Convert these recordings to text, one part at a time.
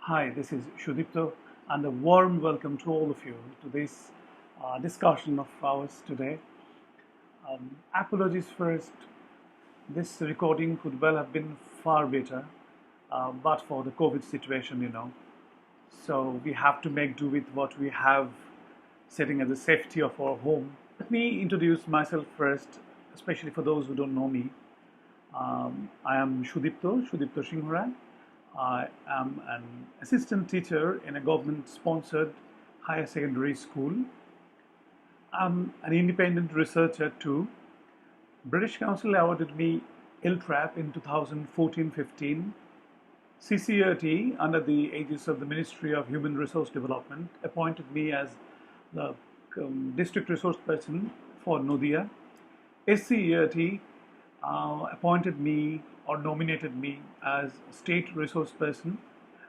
Hi, this is Shudipto, and a warm welcome to all of you to this discussion of ours today. Apologies first, this recording could well have been far better, but for the COVID situation. So we have to make do with what we have, sitting at the safety of our home. Let me introduce myself first, especially for those who don't know me. I am Shudipto Singhoran. I am an assistant teacher in a government-sponsored higher secondary school. I'm an independent researcher too. British Council awarded me LTRAP in 2014-15. CCRT, under the aegis of the Ministry of Human Resource Development, appointed me as the district resource person for Nodia. SCERT appointed me or nominated me as state resource person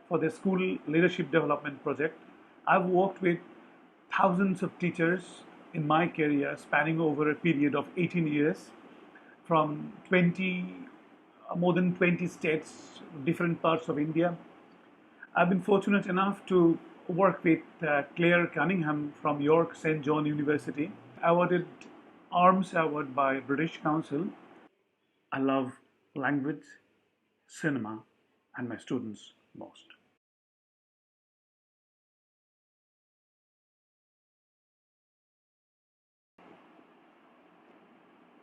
for the school leadership development project. I've worked with thousands of teachers in my career spanning over a period of 18 years from more than 20 states, different parts of India. I've been fortunate enough to work with Claire Cunningham from York St. John University, awarded Arms Award by British Council. I love language, cinema, and my students most.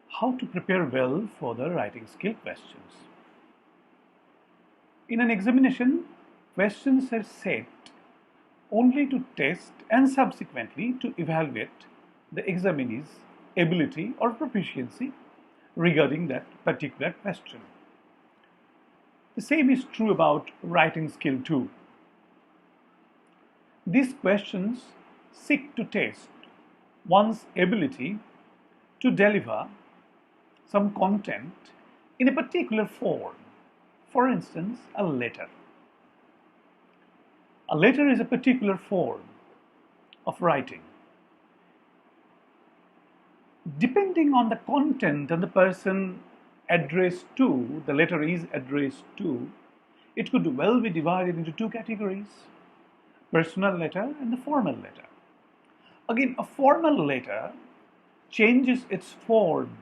How to prepare well for the writing skill questions. In an examination, questions are set only to test and subsequently to evaluate the examinee's ability or proficiency regarding that particular question. The same is true about writing skill too. These questions seek to test one's ability to deliver some content in a particular form. For instance, a letter. A letter is a particular form of writing. Depending on the content and the person addressed to, the letter is addressed to, it could well be divided into two categories: personal letter and the formal letter. Again, a formal letter changes its form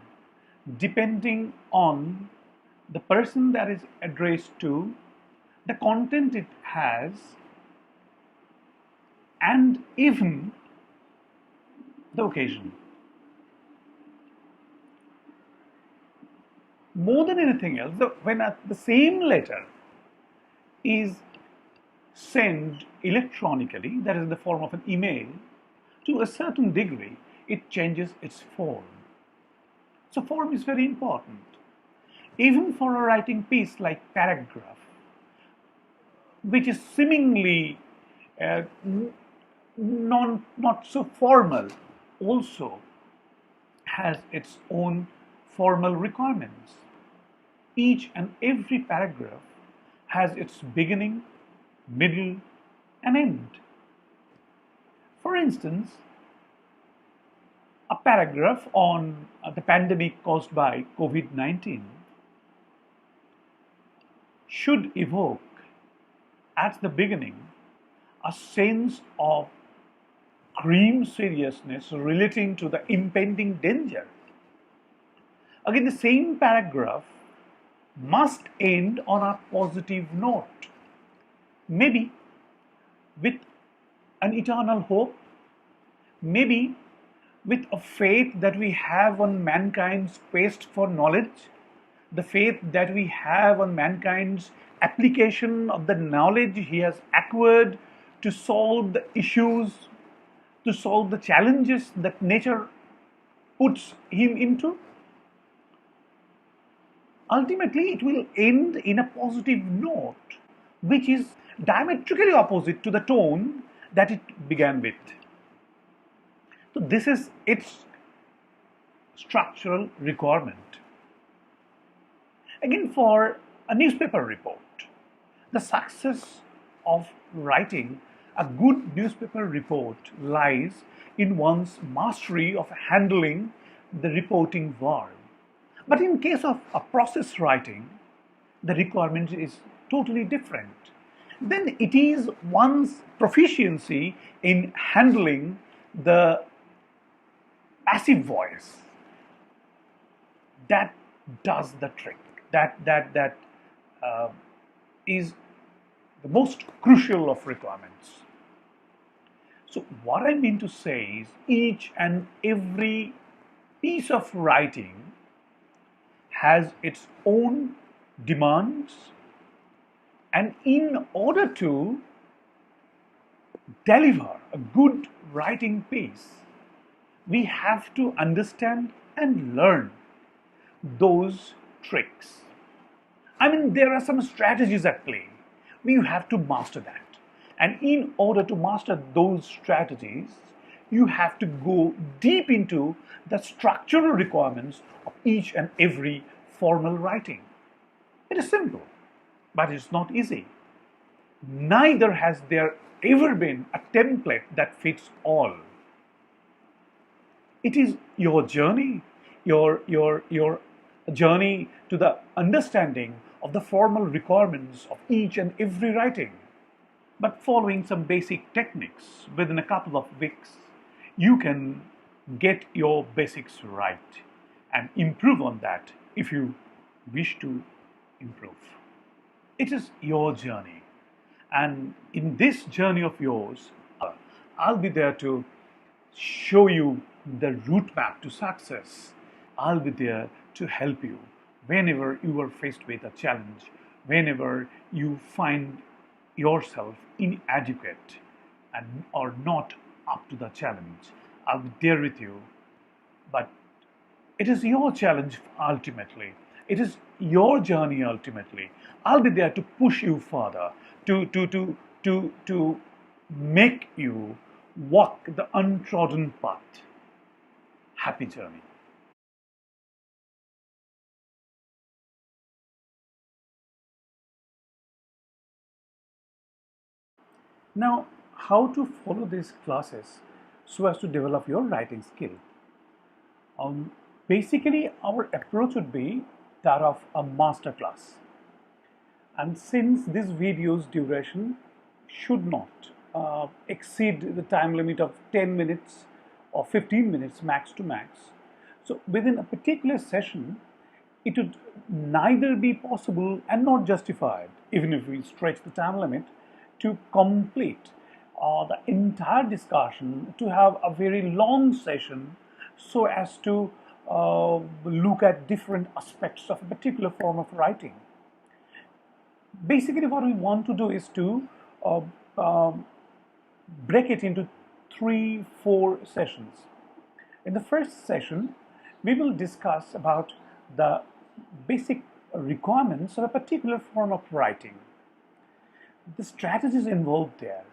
depending on the person that is addressed to, the content it has, and even the occasion. More than anything else, when the same letter is sent electronically, that is in the form of an email, to a certain degree, it changes its form. So form is very important. Even for a writing piece like paragraph, which is seemingly not so formal, also has its own formal requirements. Each and every paragraph has its beginning, middle, and end. For instance, a paragraph on the pandemic caused by COVID-19 should evoke at the beginning a sense of grim seriousness relating to the impending danger. Again, the same paragraph must end on a positive note, maybe with an eternal hope, maybe with a faith that we have on mankind's quest for knowledge, the faith that we have on mankind's application of the knowledge he has acquired to solve the issues, to solve the challenges that nature puts him into. Ultimately, it will end in a positive note, which is diametrically opposite to the tone that it began with. So this is its structural requirement. Again, for a newspaper report, the success of writing a good newspaper report lies in one's mastery of handling the reporting verb. But in case of a process writing, the requirement is totally different. then it is one's proficiency in handling the passive voice that does the trick. That is the most crucial of requirements. So what I mean to say is each and every piece of writing has its own demands, and in order to deliver a good writing piece, we have to understand and learn those tricks. I mean, there are some strategies at play. We have to master that. And in order to master those strategies, you have to go deep into the structural requirements of each and every formal writing. It is simple, but it's not easy. Neither has there ever been a template that fits all. It is your journey, your journey to the understanding of the formal requirements of each and every writing. But following some basic techniques within a couple of weeks, you can get your basics right and improve on that if you wish to improve. It is your journey. And in this journey of yours, I'll be there to show you the route map to success. I'll be there to help you whenever you are faced with a challenge, whenever you find yourself inadequate and or not up to the challenge. I'll be there with you. But it is your challenge ultimately. It is your journey ultimately. I'll be there to push you further, to make you walk the untrodden path. Happy journey. Now, how to follow these classes so as to develop your writing skill? Basically, our approach would be that of a master class. And since this video's duration should not exceed the time limit of 10 minutes or 15 minutes max to max, so within a particular session, it would neither be possible and not justified, even if we stretch the time limit, to complete the entire discussion, to have a very long session so as to look at different aspects of a particular form of writing. Basically, what we want to do is to uh, um, break it into 3-4 sessions. In the first session, we will discuss about the basic requirements of a particular form of writing, the strategies involved there,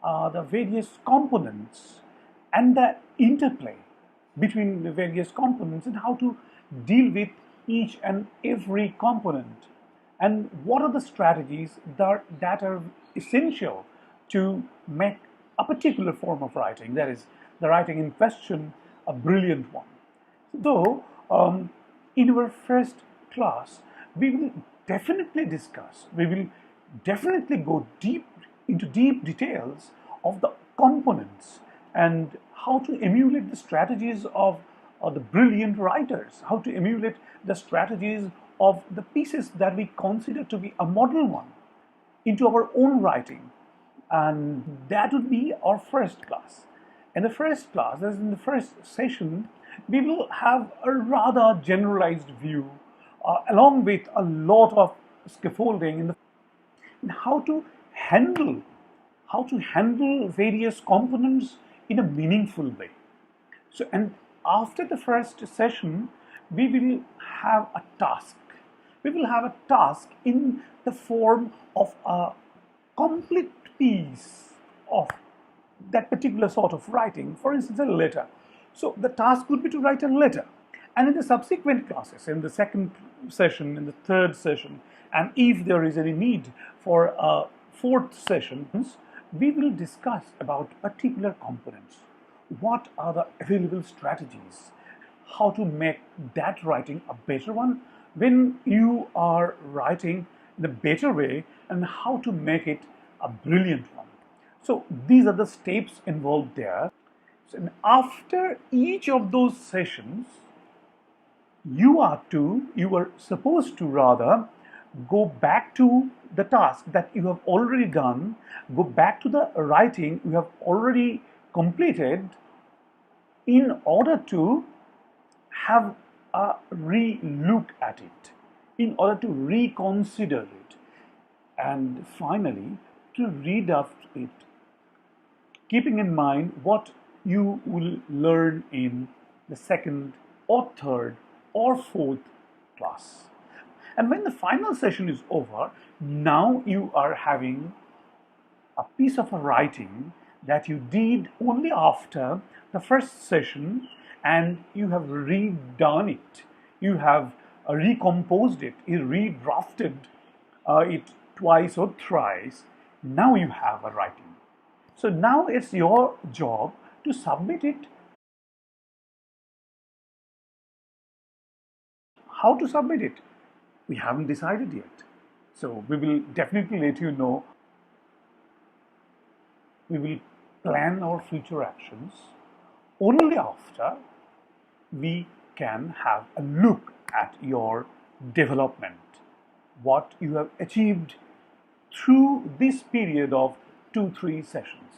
the various components, and the interplay between the various components, and how to deal with each and every component, and what are the strategies that are essential to make a particular form of writing, that is, the writing in question, a brilliant one. So, in our first class, we will definitely discuss, we will definitely go deep into deep details of the components and how to emulate the strategies of the brilliant writers, how to emulate the strategies of the pieces that we consider to be a model one into our own writing. And that would be our first class. In the first class, as in the first session, we will have a rather generalized view along with a lot of scaffolding in how to handle various components in a meaningful way. So, and after the first session, we will have a task. We will have a task in the form of a complete piece of that particular sort of writing, for instance, a letter. So the task would be to write a letter. And in the subsequent classes, in the second session, in the third session, and if there is any need for a fourth session, we will discuss about particular components. What are the available strategies? How to make that writing a better one when you are writing in a better way, and how to make it a brilliant one. So these are the steps involved there. So, and after each of those sessions, you are supposed to rather go back to the task that you have already done, go back to the writing you have already completed, in order to have a re-look at it, in order to reconsider it, and finally to redraft it, keeping in mind what you will learn in the second or third or fourth class. And when the final session is over, now you are having a piece of writing that you did only after the first session, and you have redone it, you have recomposed it, you redrafted it twice or thrice. Now you have a writing. So now it's your job to submit it. How to submit it? We haven't decided yet. So we will definitely let you know. We will plan our future actions only after we can have a look at your development, what you have achieved through this period of 2-3 sessions.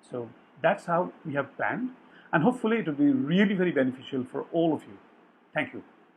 So that's how we have planned, and hopefully it will be really very beneficial for all of you. Thank you.